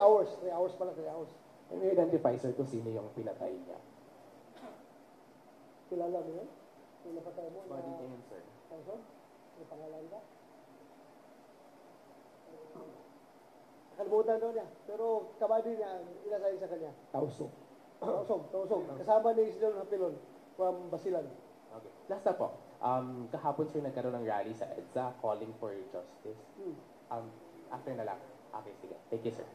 3 hours pala, 3 hours. Can you identify, sir, kung sino yung pinatay niya? Kilala mo yun? Yung napatay mo? Body cam, sir. Tawson? May pangalan ba? Nakalimutan doon niya. Pero kabady niya, inasay sa kanya. Tausog. Tausog. Kasama ni Isidoro Hapilon from Basilan. Okay. Last na po. Kahapon, sir, nagkaroon ng rally sa EDSA calling for justice. After na lang. Okay, sige. Thank you, sir.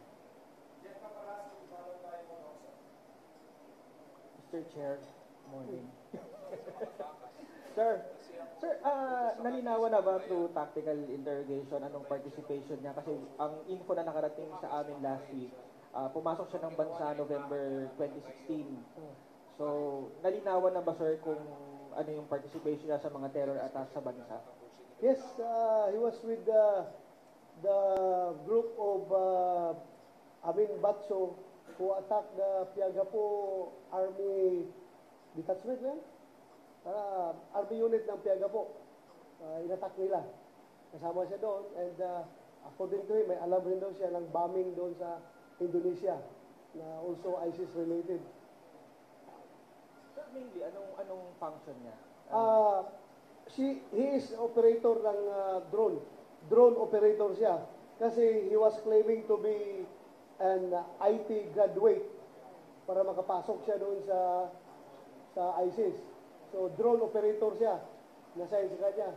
Mr. Chair, morning. Sir, Nalinawan na ba through tactical interrogation anong participation niya? Kasi ang info na nakarating sa amin last week, pumasok siya ng bansa November 2016. So, nalinawan na ba, sir, kung ano yung participation niya sa mga terror attacks sa bansa? Yes, he was with the group of Amin Batso who attacked the Piagapo Army Detachment, man? Army unit ng Piagapo. Inattack nila. Kasama siya doon and according to him, may alam rin daw siya ng bombing doon sa Indonesia na also ISIS related. Sir, mainly, anong function niya? He is operator ng drone. Drone operator siya. Kasi he was claiming to be an IT graduate para makapasok siya doon sa ISIS. So, drone operator siya. Nasa sa kanya.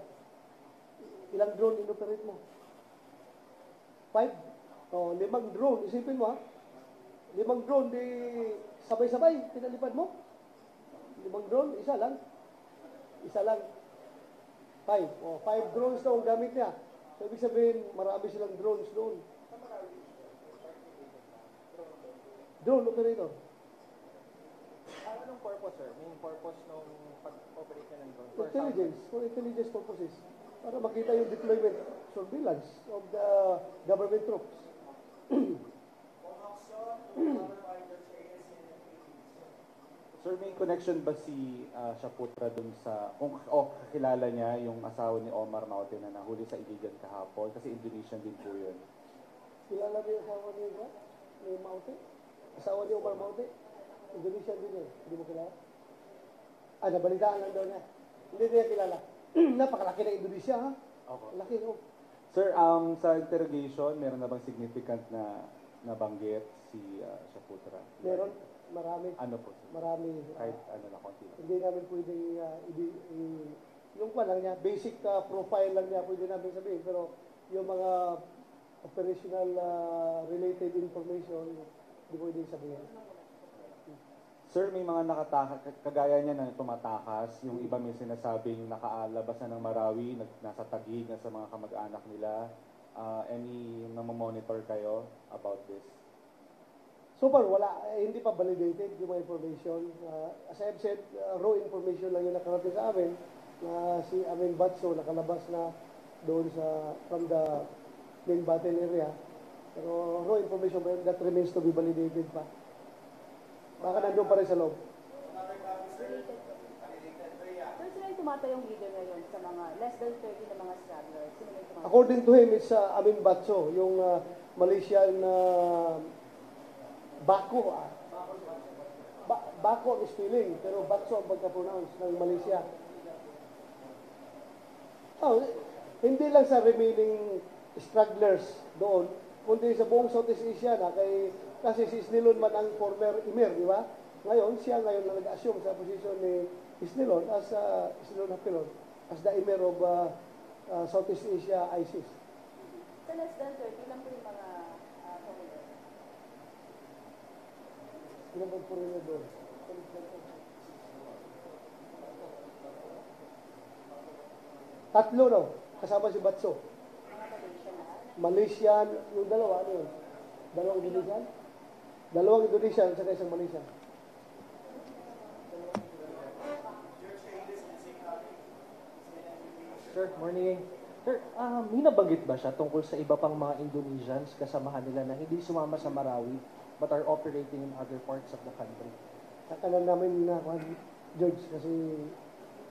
Ilang drone inoperate mo? 5? O, 5 drone. Isipin mo, ha? 5 drone, di sabay-sabay, pinalipad mo. 5 drone, isa lang. 5. O, 5 drones daw ang gamit niya. So, ibig sabihin, marami silang drones doon. Drone operator. Anong purpose, sir? Main purpose ng pag-operate niya ng drone? For intelligence purposes. Para makita yung deployment, surveillance of the government troops. Sir, may connection ba si Shaputra dun sa, kakilala niya yung asawa ni Omar Maute na nahuli sa Iligan kahapon? Kasi Indonesian din po yun. Kilala niyo yung asawa ni Maute? Asawa ni Omar Maute? Indonesian din yun. Hindi mo kilala? Nabalitaan lang daw niya. Hindi niya kilala. Napakalaki ng Indonesia, ha? Okay. Laki, oh. Sir, sa interrogation, meron na bang significant na nabanggit si Shaputra? Meron. Marami. Ano po? Sir? Marami. Kahit ano na konti lang. Hindi namin pwedeng yung pa lang niya, basic profile lang niya pwede namin sabihin. Pero yung mga operational related information, hindi pwedeng sabihin. Sir, may mga kagaya niya na tumatakas. Yung iba may sinasabing nakaalabas na ng Marawi, nasa Taguig, nasa mga kamag-anak nila. Any namamonitor kayo about this? So far, wala. Hindi pa validated yung mga information. As I've said, raw information lang yung nakarating sa amin na si Amin Batso nakalabas na doon from the main battle area. Pero raw information that remains to be validated pa. Baka nandun pa rin sa loob. Sir, sino yung tumatayong leader ngayon sa mga less than 30 na mga stragglers? Sino yung tumatayong? According to him, it's Amin Batso, yung Malaysian Bako. Bako ang spelling, pero Batso ang pagka-pronounce ng Malaysia. Hindi lang sa remaining stragglers doon, kundi sa buong Southeast Asia na kasi si Isnilon man ang former emir, di ba? Ngayon, siya ngayon na nag-assume sa posisyon ni Isnilon as Isnilon Hapilon, as the emir of Southeast Asia ISIS. Sa less than 30 lang po yung mga foreigners. Ilan bang foreigner doon? Tatlo, no? Kasama si Batso. Malaysian, yung dalawa, ano yun? Dalawang Indonesian? Dalawang Indonesian sa isang Malaysian. Sir, morning. Sir, may nabanggit ba siya tungkol sa iba pang mga Indonesians kasamahan nila na hindi sumama sa Marawi but are operating in other parts of the country? Kakalan namin na, George, kasi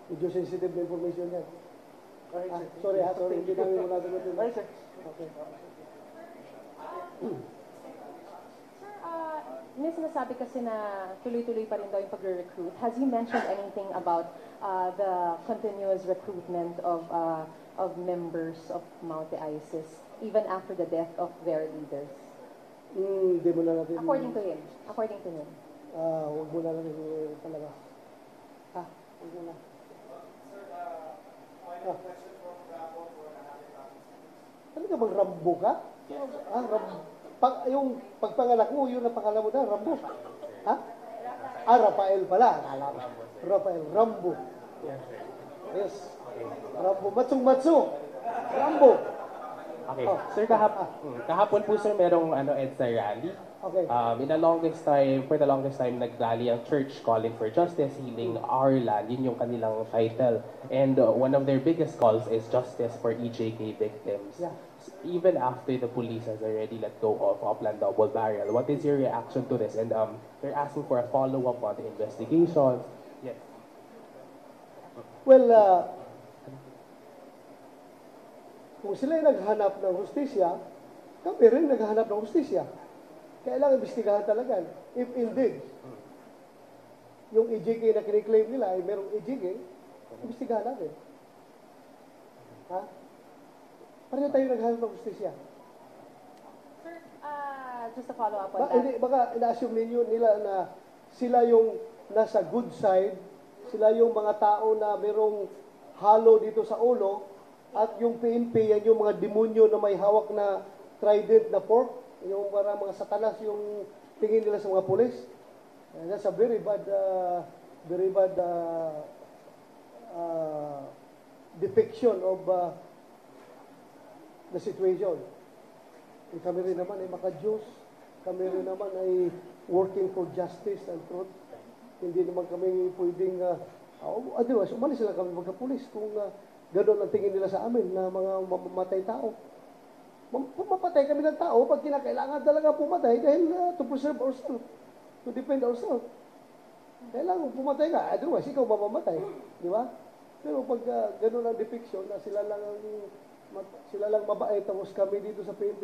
medyo sensitive na information yan. Sorry, hindi namin muna sagutin. Alright, sir. Okay. may sinasabi kasi na tuloy-tuloy pa rin daw yung pagre-recruit. Has he mentioned anything about the continuous recruitment of members of Maute ISIS even after the death of their leaders? Hindi mo na natin... According to him. According to him. Huwag mo na natin talaga. Huwag mo na. Talaga bang Rambo ka? Yung pagpanganak mo, yun ang pangalan mo na, Rambo. Ha? Rafael pala. Rafael, Rambo. Yes. Rambo, Matsong-Matso. Rambo. Okay. Sir, kahapon po sir, merong EDSA rally. Okay. For the longest time, nag-rally ang church calling for justice, healing our land. Yun yung kanilang title. And one of their biggest calls is justice for EJK victims. Yeah. Even after the police has already let go of Upland Double Barrel, what is your reaction to this? And they're asking for a follow-up on the investigations. Yes. Well, kung sila ay naghanap ng hustisya, kami rin naghahanap ng hustisya. Kailangan imbestigahan talaga. If indeed, yung EJK na kiniklaim nila ay merong EJK, imbestigahan natin. Ha? Pareho tayo naghahanap ng hustisya. Sir, just to follow up on that. Baka ina-assume nila na sila yung nasa good side, sila yung mga tao na merong halo dito sa ulo, at yung PNP, yan yung mga demonyo na may hawak na trident na fork, yung parang mga satanas yung tingin nila sa mga pulis. That's a very bad depiction of the situation. Kami rin naman ay maka-Diyos. Kami rin naman ay working for justice and truth. Hindi naman kami pwedeng, otherwise, umalis lang kami magka-pulis kung gano'n ang tingin nila sa amin na mga mamamatay tao. Pumapatay kami ng tao pag kinakailangan talaga pumatay dahil to preserve ourselves, to defend ourselves. Kailangan pumatay ka, otherwise ikaw mamamatay. Di ba? Pero pag gano'n ang depiction na sila lang mabait, tapos kami dito sa PNP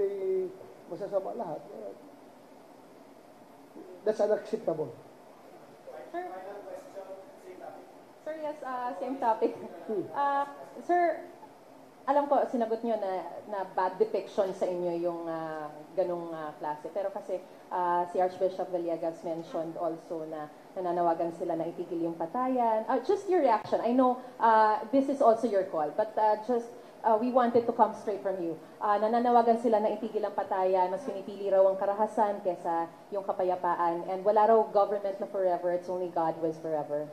masasama lahat, that's unacceptable. Sir, yes, same topic. Sir, alam ko, sinagot nyo na bad depiction sa inyo yung ganong klase. Pero kasi si Archbishop Villegas mentioned also na nananawagan sila na itigil yung patayan. Just your reaction. I know this is also your call, but we wanted to come straight from you. Nananawagan sila na itigil ang patayan, mas pinipili raw ang karahasan kesa yung kapayapaan. And wala raw government na forever, it's only God who is forever.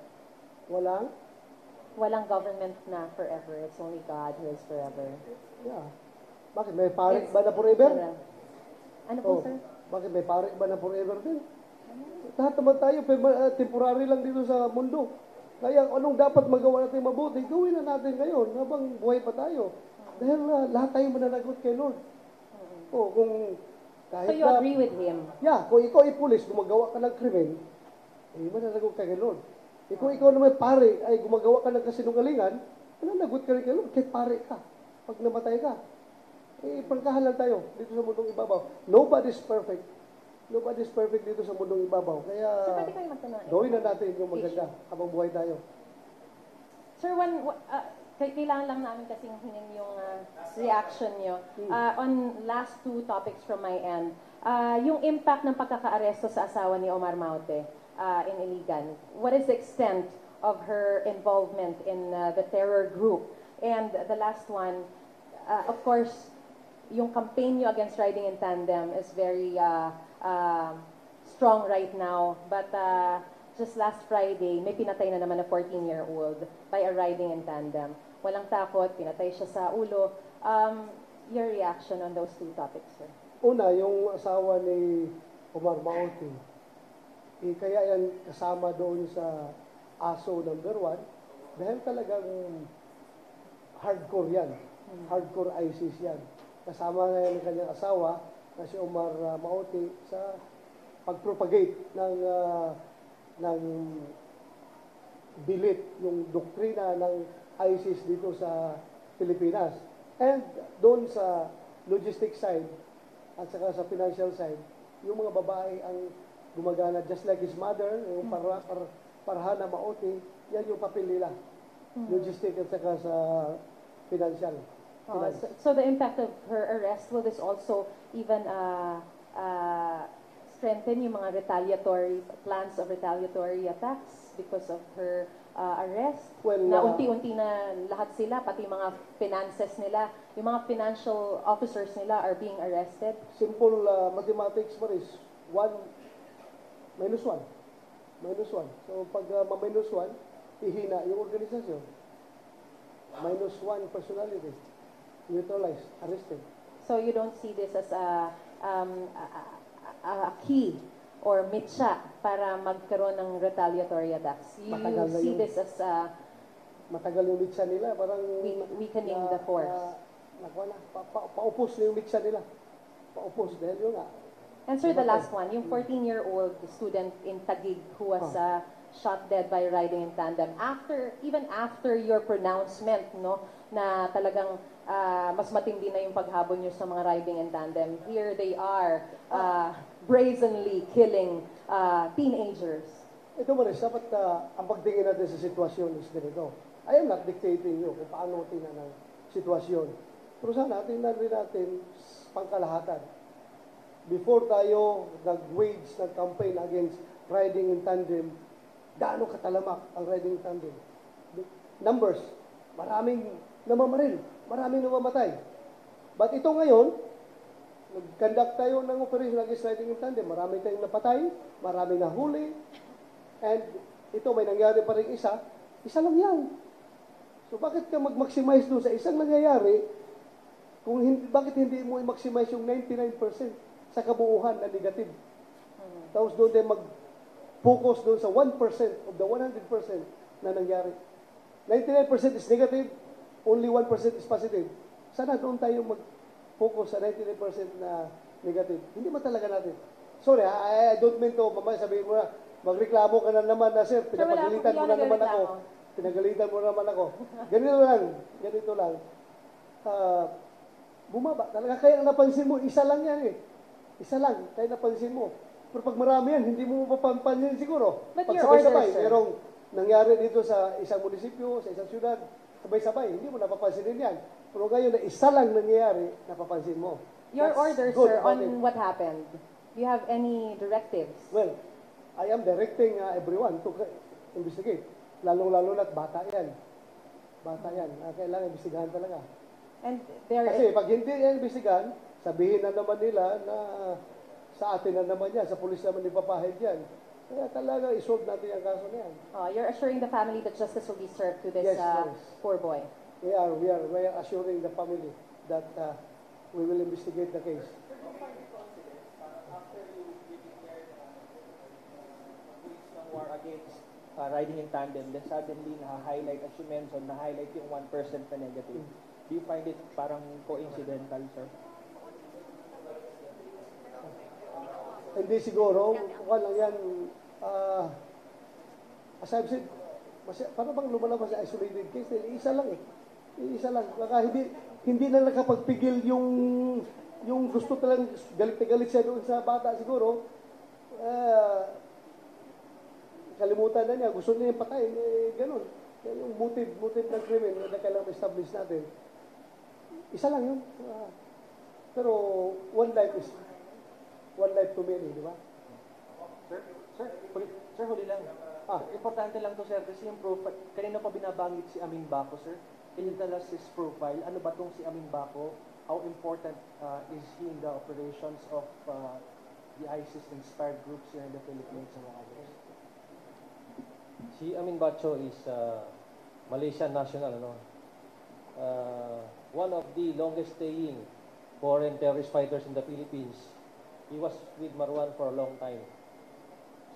Walang government na forever. It's only God who is forever. Yeah. Bakit? May parik ba na forever? Ano po, sir? Bakit may parik ba na forever din? Lahat naman tayo, temporary lang dito sa mundo. Kaya anong dapat magawa natin mabuti, gawin na natin ngayon habang buhay pa tayo. Dahil lahat tayo mananagot kay Lord. Kung kahit so you agree with him? Yeah, kung ikaw ay pulis, gumagawa ka ng krimen, mananagot ka kay Lord. Kung ikaw naman pare, ay gumagawa ka ng kasinungalingan, mananagot ka rin kay Lord, kahit pare ka. Pag namatay ka, pangkahalan tayo dito sa mundong ibabaw. Nobody's perfect. Nobody's perfect dito sa mundong ibabaw. Kaya, Sir, pwede kayo magtanong. gawin na natin yung maganda habang buhay tayo. Sir, kailangan lang namin kasing hingin yung reaction nyo. On last two topics from my end, yung impact ng pagkakaaresto sa asawa ni Omar Maute in Iligan. What is the extent of her involvement in the terror group? And the last one, of course, yung campaign nyo against riding in tandem is very strong right now. But just last Friday, may pinatay na naman na 14-year-old by a riding in tandem. Walang takot, pinatay siya sa ulo. Your reaction on those two topics, sir? Una, yung asawa ni Omar Maute, kaya yan kasama doon sa ASO number 1 dahil talagang hardcore yan. Hardcore ISIS yan. Kasama na yan ng kanyang asawa na si Omar Maute sa pagpropagate ng bilit yung doktrina ng ISIS dito sa Pilipinas. And doon sa logistic side at saka sa financial side, yung mga babae ang gumagana just like his mother, yung Parhana Maoti, yan yung papel nila. Logistic at saka sa financial. So the impact of her arrest, will this also even strengthen yung mga retaliatory plans of retaliatory attacks because of her arrest? Well, na unti-unti na lahat sila, pati mga finances nila, yung mga financial officers nila are being arrested? Simple mathematics mo is 1 minus 1. Minus 1. So pag ma-minus 1, ihina yung organisasyon. Minus 1 personality. Neutralized, arrested. So you don't see this as a key or mitsa para magkaroon ng retaliatory attacks? You Matagal na see yun. this as Matagal yung mitsa nila, parang weakening the force? Paupos na yung mitsa nila. Paupos, dahil yun nga. And sir, the last one, yung 14-year-old student in Taguig who was shot dead by riding in tandem. Even after your pronouncement, no, na talagang mas matindi na yung paghabol nyo sa mga riding in tandem, here they are brazenly killing teenagers. Ito mo rin, dapat ang pagtingin natin sa sitwasyon is ganito. I am not dictating you kung paano tingnan ang sitwasyon. Pero sana, tingnan rin natin pangkalahatan. Before tayo nag-wage, nag-campaign against riding in tandem, gaano katalamak ang riding in tandem? Numbers, maraming namamaril, maraming namamatay. But ito ngayon, nag-conduct tayo ng operation against riding in tandem. Marami tayong napatay, marami nahuli, and ito may nangyari pa rin isa lang yan. So bakit ka mag-maximize doon sa isang nangyayari kung bakit hindi mo i-maximize yung 99% sa kabuuhan na negative? Tapos doon tayo mag-focus doon sa 1% of the 100% na nangyari. 99% is negative, only 1% is positive. Sana doon tayo mag-focus sa 99% na negative. Hindi man talaga natin. Sorry, I don't mean to, mamaya sabihin mo na, magreklamo ka na naman na, sir, pinapagalitan mo na naman ako. Pinagalitan mo na naman ako. Ganito lang. Bumaba. Talaga kaya napansin mo, isa lang yan eh. Isa lang, kaya napansin mo. Pero pag marami yan, hindi mo mapapansin siguro. But pag your sabay-sabay, order, sir. merong nangyari dito sa isang munisipyo, sa isang syudad, sabay-sabay, hindi mo napapansinin yan. Pero ngayon na isa lang nangyayari, napapansin mo. Your That's order, good sir, about on it. what happened? Do you have any directives? Well, I am directing everyone to investigate. Lalong-lalo na't bata yan. Bata yan. Kailangan imbestigahan talaga. And there Kasi pag hindi yan imbestigahan, sabihin na naman nila na sa atin na naman yan, sa pulis naman ipapahid yan. Kaya talaga isolve natin ang kaso na yan. you're assuring the family that justice will be served to this Yes, yes. poor boy. We are assuring the family that we will investigate the case. War against riding in tandem, then suddenly na-highlight, as you mentioned, na-highlight yung 1% na negative. Do you find it parang coincidental, sir? Hindi siguro, kung lang yan, as I've said, para bang lumalabas sa isolated case, isa lang eh. Isa lang. Baka hindi na nakapagpigil yung gusto talagang galit na galit siya doon sa bata siguro. Kalimutan na niya, gusto niya yung patayin, ganun. Yan yung motive ng krimen na kailangan establish natin. Isa lang yun. Pero one life too many, di ba? Sir, huli lang. Importante lang to, sir, kasi yung profile, kanina pa binabanggit si Amin Baco, sir. Can you tell us his profile? Ano ba tong si Amin Baco? How important is he in the operations of the ISIS-inspired groups here in the Philippines and others? Si Amin Bacho is Malaysian national, one of the longest staying foreign terrorist fighters in the Philippines. He was with Marwan for a long time.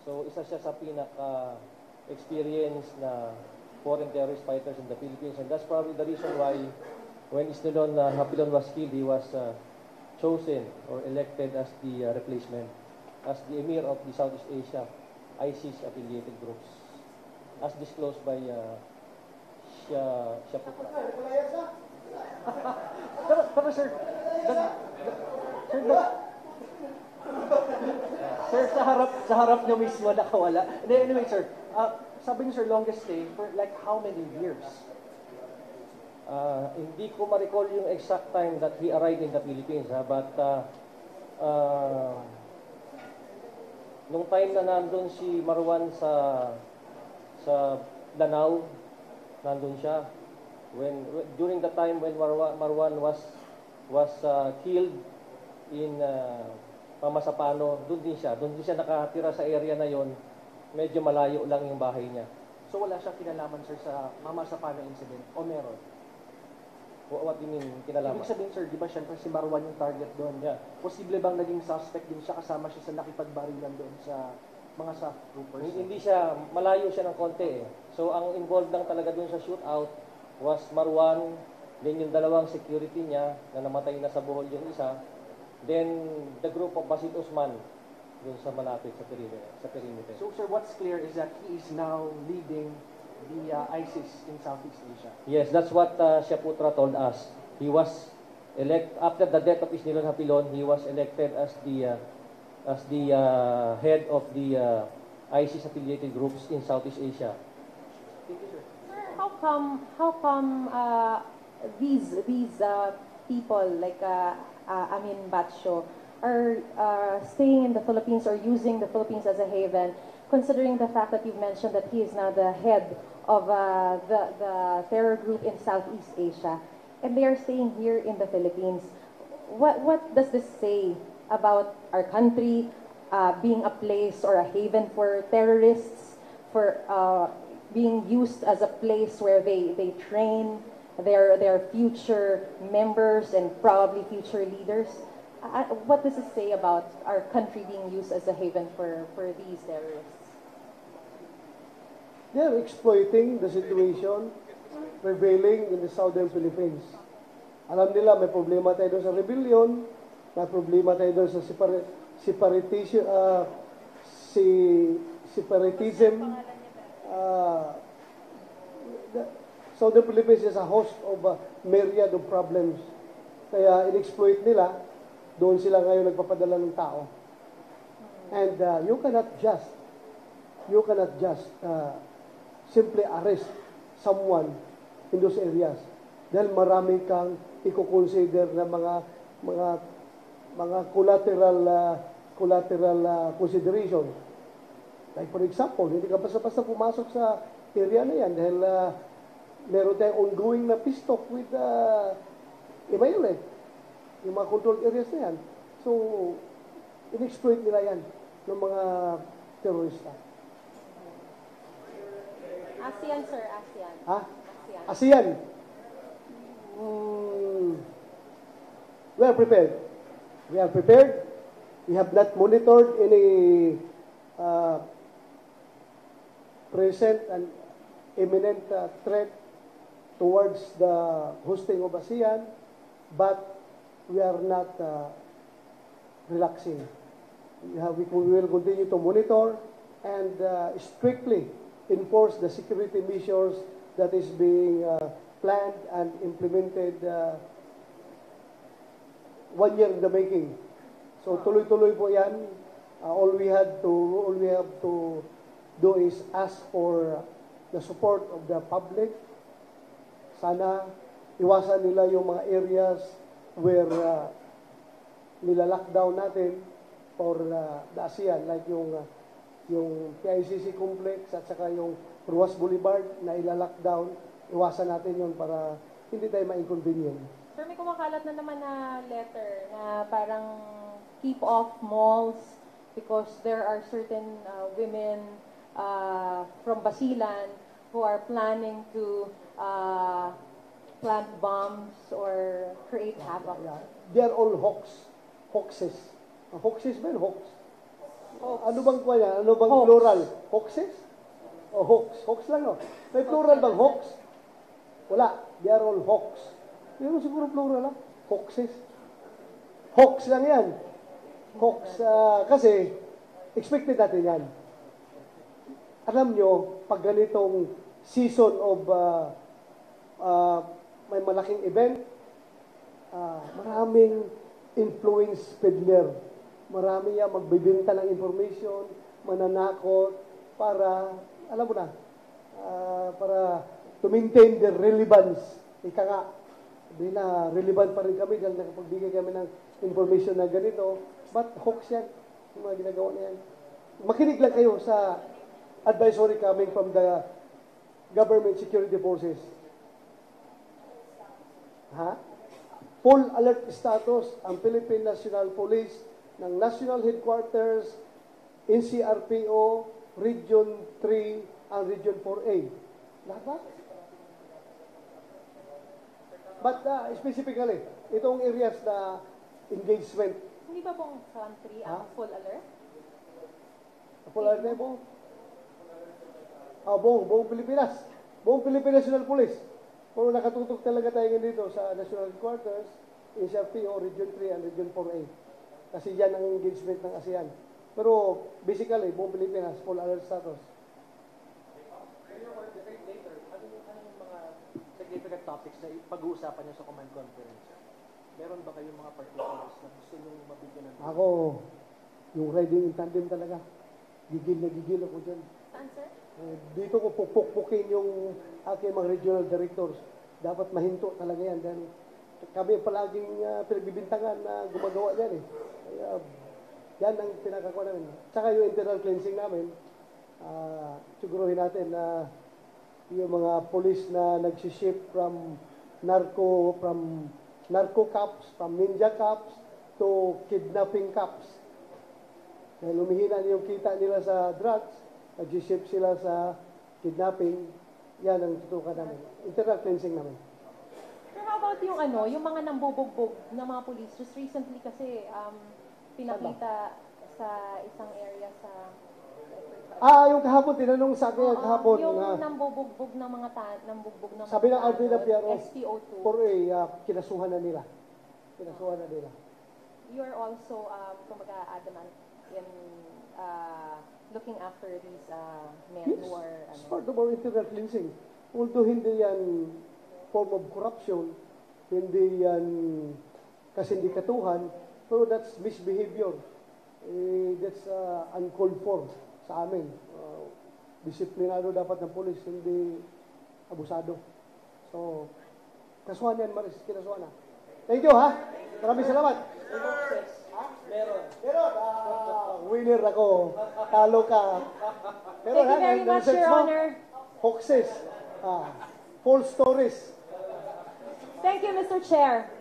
So isa siya sa pinaka-experienced na foreign terrorist fighters in the Philippines, and that's probably the reason why when Isnilon Hapilon was killed, he was chosen or elected as the replacement, as the emir of the Southeast Asia ISIS-affiliated groups, as disclosed by Shaputra. Pero sir, Sir, sa harap nyo mismo nakawala. Anyway, sir, sabi niyo, sir, longest stay for like how many years? Hindi ko ma-recall yung exact time that he arrived in the Philippines, but nung time na nandun si Marwan sa Lanao, nandun siya. During the time when Marwan was killed in Pamasapano, doon din siya nakatira sa area na yon. Medyo malayo lang yung bahay niya. So wala siyang kinalaman, sir, sa Mama Sapano incident? O meron? What do you mean, kinalaman? Ibig sabihin, sir, di ba syempre si Marwan yung target doon? Yeah. Posible bang naging suspect din siya kasama siya sa nakipagbarilan doon sa mga SAF troopers? Hindi siya, malayo siya ng konti eh. So ang involved lang talaga doon sa shootout was Marwan, then yung dalawang security niya na namatay na sa Bohol yung isa, then the group of Basit Usman doon sa malapit sa perimeter. So, sir, what's clear is that he is now leading the ISIS in Southeast Asia. Yes, that's what Shaputra told us. He was after the death of Isnilon Hapilon, he was elected as the head of the ISIS affiliated groups in Southeast Asia. Thank you, sir. Sir, how come these people like Amin Batcho are staying in the Philippines or using the Philippines as a haven, considering the fact that you've mentioned that he is now the head of the terror group in Southeast Asia, and they are staying here in the Philippines? What does this say about our country being a place or a haven for terrorists, for being used as a place where they train their future members and probably future leaders? What does it say about our country being used as a haven for these terrorists? They're exploiting the situation prevailing in the southern Philippines. Alam nila may problema tayo doon sa rebellion, may problema tayo doon sa separatism. The southern Philippines is a host of a myriad of problems. Kaya in-exploit nila, doon sila ngayon nagpapadala ng tao. And you cannot just simply arrest someone in those areas. Dahil marami kang i-consider na mga collateral consideration. Like for example, hindi ka basta-basta pumasok sa area na yan dahil meron tayong ongoing na peace talk with Imayole, yung mga controlled areas na yan. So, in-exploit nila yan ng mga terorista. ASEAN, sir, ASEAN. Ha? ASEAN. ASEAN. We are prepared. We are prepared. We have not monitored any present and imminent threat towards the hosting of ASEAN, but we are not relaxing. We will continue to monitor and strictly enforce the security measures that is being planned and implemented 1 year in the making. So tuloy-tuloy po yan. All we have to do is ask for the support of the public. Sana iwasan nila yung mga areas where nila-lockdown natin for the ASEAN, like yung PICC complex at saka yung Ruas Boulevard na ila-lockdown. Iwasan natin yun para hindi tayo ma-inconvenient. Sir, may kumakalat na naman na letter na parang keep off malls because there are certain women from Basilan who are planning to plant bombs or create havoc. Yeah. They are all hoaxes. Hoaxes ba yun? Hoax. Ano bang kwa yan? Ano bang plural? Hoaxes? O hoax? Hoax lang, no? May plural bang hoax? Wala. They are all hoax. Pero siguro plural lang. Hoaxes. Hoax lang yan. Hoax. Kasi, expected natin yan. Alam nyo, pag ganitong season of may malaking event, maraming influence peddler marami yan magbibenta ng information, mananakot, para, alam mo na, para to maintain the relevance. Ika nga, sabihin na relevant pa rin kami dahil nakapagbigay kami ng information na ganito, but hoax yan, yung mga ginagawa na yan. Makinig lang kayo sa advisory coming from the government security forces. Ha? Full alert status ang Philippine National Police ng National Headquarters, NCRPO, Region 3, ang Region 4A. Lahat ba? But specifically, itong areas na engagement. Hindi ba buong country ang full alert? Full alert na buong? Buong Pilipinas. Buong Philippine National Police. Pero nakatutok talaga tayo ngayon dito sa National Headquarters, NCRPO, Region 3, and Region 4A. Kasi yan ang engagement ng ASEAN. Pero basically, buong Pilipinas, full alert status. Later, ano yung mga significant topics na pag-uusapan niyo sa command conference? Meron ba kayong mga particulars na gusto niyo mabigyan ng... Ako, yung riding in tandem talaga. Gigil na gigil ako dyan. Saan, sir? Dito ko pupukpukin yung aking mga regional directors. Dapat mahinto talaga yan. Dahil kami palaging pinagbibintangan na gumagawa yan eh. Kaya, yan ang pinakakuha namin. Tsaka yung internal cleansing namin, siguruhin natin na yung mga police na nagsiship from narco cops, from ninja cops, to kidnapping cops. Dahil lumihina yung kita nila sa drugs, nagsiship sila sa kidnapping, yan ang tutukan namin. Internal cleansing namin. Sir, how about yung yung mga nambubugbog ng mga police? Just recently kasi pinakita sa isang area sa... Yung kahapon, tinanong sa akin kahapon. Yung nambubugbog ng mga nambubugbog ng sabi ng RD na PRO, SPO2. kinasuhan na nila. Kinasuhan na nila. You are also, kumaga, adamant in looking after these men who are... It's part of our internal cleansing. Although hindi yan form of corruption, hindi yan kasindikatuhan, pero that's misbehavior. That's uncalled for sa amin. Disiplinado dapat ng polis, hindi abusado. So, kasuhan yan, Maris. Kinasuhan na. Thank you, ha? Maraming salamat. Meron. Winner ako. Talo ka. Pero, Thank you very much, Your Honor. Hoaxes. False stories. Thank you, Mr. Chair.